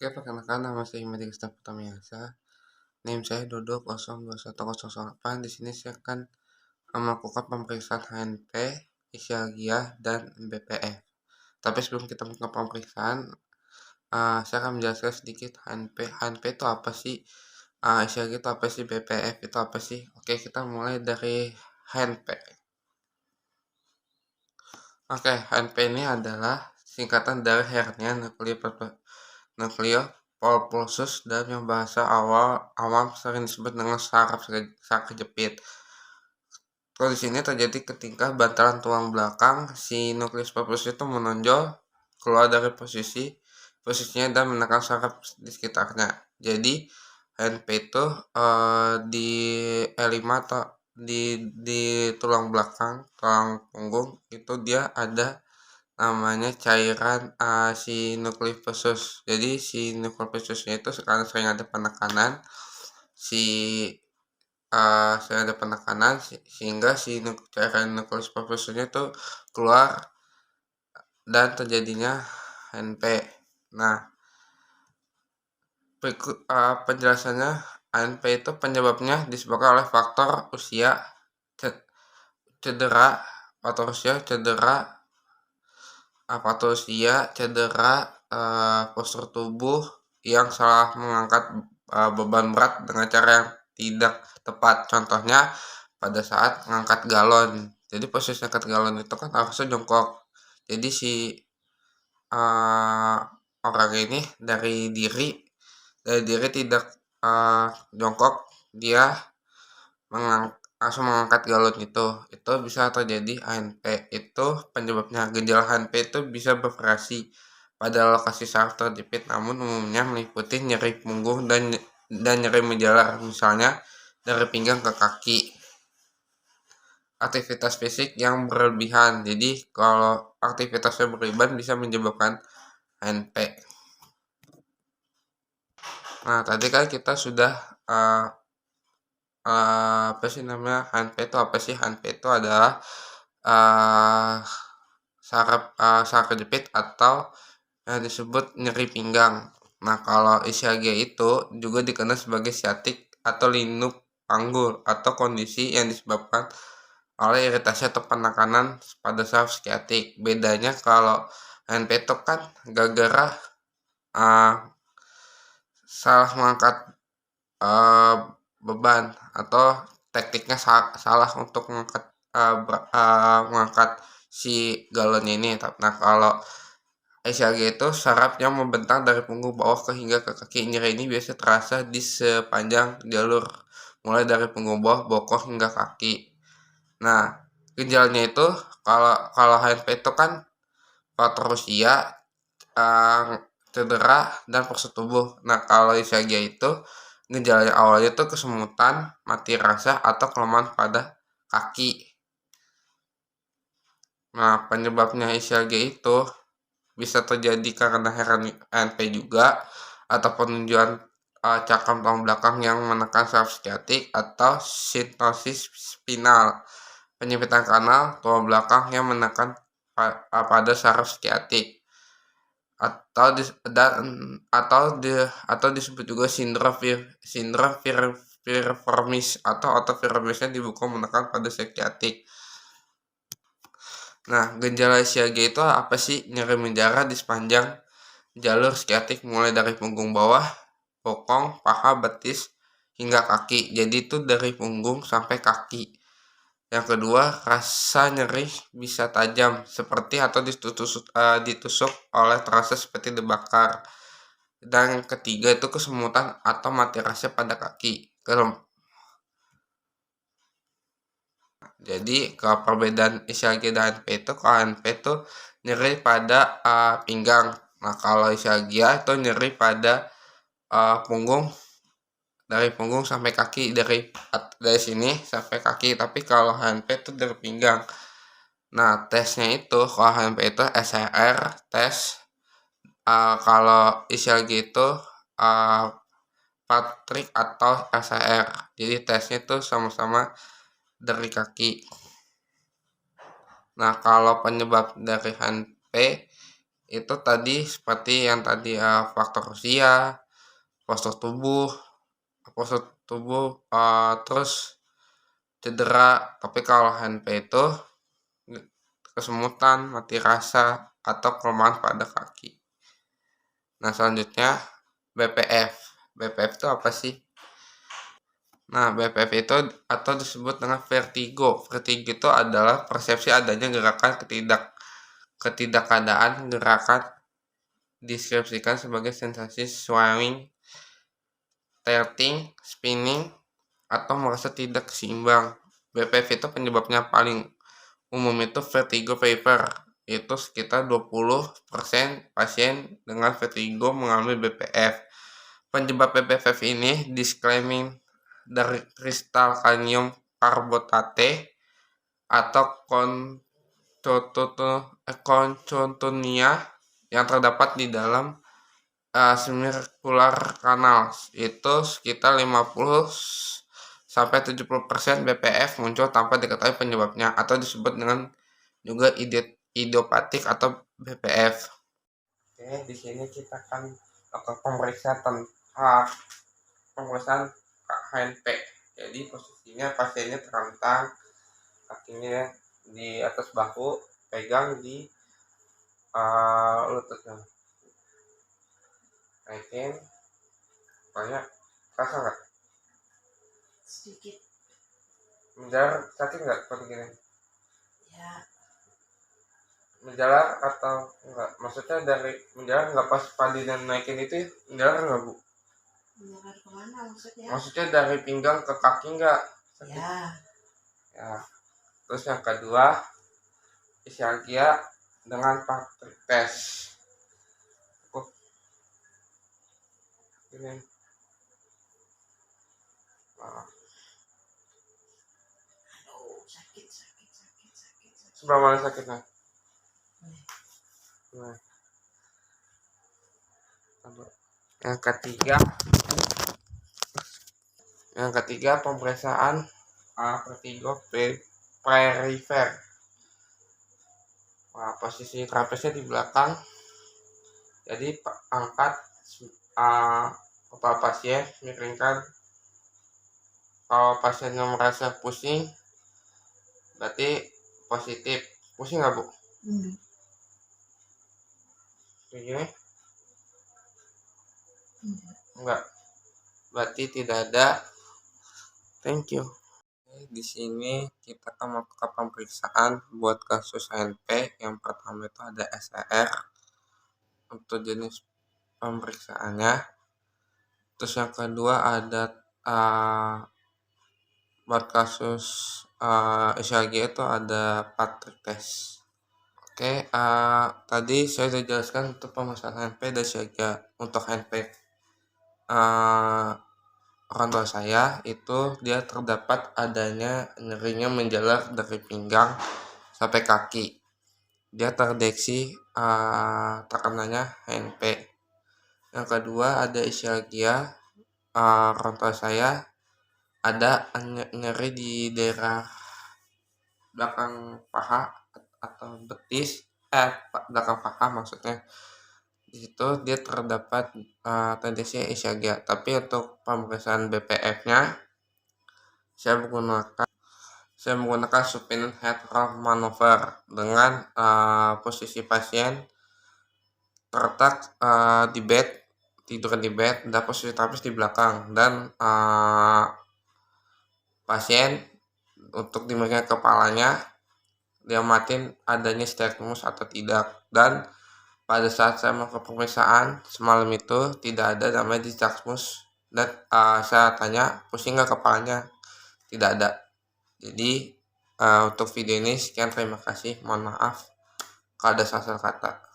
Oke, perkenalkan nama saya Imadi Krisna Pratamiasa. NIM saya Dodo 021008. Di sini saya akan melakukan pemeriksaan HNP, Isyagiah, dan BPF. Tapi sebelum kita melakukan pemeriksaan, saya akan menjelaskan sedikit HNP. HNP itu apa sih? Isyagiah itu apa sih? BPF itu apa sih? Oke, kita mulai dari HNP. Oke, HNP ini adalah singkatan dari hernia nukleopulsus dan yang bahasa awam sering disebut dengan saraf kejepit. Kondisi ini terjadi ketika bantalan tulang belakang si nukleus pulsus itu menonjol keluar dari posisinya dan menekan saraf di sekitarnya. Jadi HNP itu di L5 atau di tulang belakang, tulang punggung itu dia ada namanya cairan si nukleus. Jadi si nukleusnya itu sekarang sering ada penekanan si sehingga si cairan nukleusnya itu keluar dan terjadinya HNP. Nah, berikut penjelasannya. HNP itu penyebabnya disebabkan oleh faktor usia, cedera, postur tubuh yang salah mengangkat beban berat dengan cara yang tidak tepat. Contohnya pada saat mengangkat galon. Jadi posisi angkat galon itu kan harusnya jongkok. Jadi si orang ini dari diri tidak jongkok, dia langsung mengangkat galon itu bisa terjadi HNP. Itu penyebabnya. Gejala HNP itu bisa bervariasi pada lokasi saraf terjepit, namun umumnya meliputi nyeri punggung dan nyeri menjalar, misalnya dari pinggang ke kaki. Aktivitas fisik yang berlebihan. Jadi kalau aktivitasnya berlebihan bisa menyebabkan HNP. Nah, tadi kan kita sudah apa sih namanya HNP itu apa sih? HNP itu adalah saraf kejepit atau yang disebut nyeri pinggang. Nah, kalau ischiagia itu juga dikenal sebagai sciatic atau linuk panggul atau kondisi yang disebabkan oleh iritasi atau penekanan pada saraf sciatic. Bedanya kalau HNP itu kan gara-gara salah mengangkat beban atau tekniknya salah untuk mengangkat si galonnya ini. Nah, kalau ischiagia itu saraf yang membentang dari punggung bawah hingga ke kaki. Nyeri ini biasa terasa di sepanjang jalur, mulai dari punggung bawah, bokong hingga kaki. Nah, gejalanya itu kalau HNP itu kan faktor usia, cedera, dan postur tubuh. Nah, kalau ischiagia itu gejala awalnya itu kesemutan, mati rasa, atau kelemahan pada kaki. Nah, penyebabnya ischiagia itu bisa terjadi karena HNP juga, atau penunjukan cakram tulang belakang yang menekan saraf sciatic, atau stenosis spinal, penyempitan kanal tulang belakang yang menekan pada saraf sciatic, atau disebut juga sindrom piriformis atau autopiriformisnya dibuka menekan pada sciatic. Nah, gejala ischiagia itu apa sih? Nyeri menjarah di sepanjang jalur sciatic mulai dari punggung bawah, bokong, paha, betis, hingga kaki. Jadi itu dari punggung sampai kaki. Yang kedua, rasa nyeri bisa tajam seperti atau ditusuk oleh terasa seperti dibakar. Dan yang ketiga itu kesemutan atau mati rasa pada kaki. Jadi kalau perbedaan ischiagia dan HNP itu, kalau HNP itu nyeri pada pinggang. Nah, kalau ischiagia itu nyeri pada punggung, dari punggung sampai kaki, dari sini sampai kaki. Tapi kalau HNP itu dari pinggang. Nah, tesnya itu kalau HNP itu SRR tes, kalau ischiagia itu Patrick atau SRR. Jadi tesnya itu sama-sama dari kaki. Nah, kalau penyebab dari HNP itu tadi seperti yang tadi faktor usia, postur tubuh, terus cedera. Tapi kalau HNP itu kesemutan, mati rasa, atau kelemahan pada kaki. Nah, selanjutnya BPF. BPF itu apa sih? Nah, BPF itu atau disebut dengan vertigo. Vertigo itu adalah persepsi adanya gerakan ketidakadaan gerakan, deskripsikan sebagai sensasi swaying, tilting, spinning, atau merasa tidak seimbang. BPF itu penyebabnya paling umum itu vertigo fever. Itu sekitar 20% pasien dengan vertigo mengalami BPF. Penyebab BPF ini disclaiming dari kristal kalium karbotate atau koncotonia yang terdapat di dalam circular canal. Itu sekitar 50-70% BPF muncul tanpa diketahui penyebabnya atau disebut dengan juga idiopatik atau BPF. Oke, di sini kita akan lakukan pemeriksaan HNP. Jadi posisinya pasiennya terlentang, kakinya di atas bahu, pegang di lututnya. Naikin, banyak, rasa nggak? Sedikit. Menjalar sakit nggak kalau gini? Ya. Menjalar atau enggak? Maksudnya dari menjalar nggak pas padi dan naikin itu menjalar nggak, Bu? Menjalar kemana maksudnya? Maksudnya dari pinggang ke kaki nggak? Ya. Ya. Terus yang kedua, ischialgia dengan Patrick test. Ini. Nah. Aduh, sakit. Sebelah mana sakitnya? Nah. Yang ketiga pemeriksaan vertigo perifer. Nah, posisi trapesnya di belakang. Jadi angkat kepala pasien, miringkan. Kalau pasiennya merasa pusing, berarti positif. Pusing nggak, Bu? Begini? Enggak. Berarti tidak ada. Thank you. Di sini kita akan melakukan pemeriksaan buat kasus HNP. Yang pertama itu ada SER untuk jenis pemeriksaannya. Terus yang kedua ada buat kasus ischialgia itu ada Patrick test. Oke, tadi saya sudah jelaskan untuk pemeriksaan HNP dan ischialgia. Untuk HNP orang tua saya itu dia terdapat adanya nyerinya menjalar dari pinggang sampai kaki. Dia terdeteksi terkenanya HNP. Yang kedua ada ischialgia. Orang tua saya ada nyeri di daerah belakang paha atau betis, belakang paha maksudnya. Di situ dia terdapat tendensi ischialgia. Tapi untuk pemeriksaan BPF-nya saya menggunakan supinate head roll maneuver dengan posisi pasien terletak di bed, tidur di bed, dan posisi trapes di belakang, dan pasien untuk dimiringkan kepalanya diamatin adanya sternus atau tidak. Dan pada saat saya melakukan pemeriksaan semalam itu tidak ada namanya nystagmus, dan saya tanya pusing nggak kepalanya, tidak ada. Jadi untuk video ini sekian, terima kasih, mohon maaf kalau ada salah kata.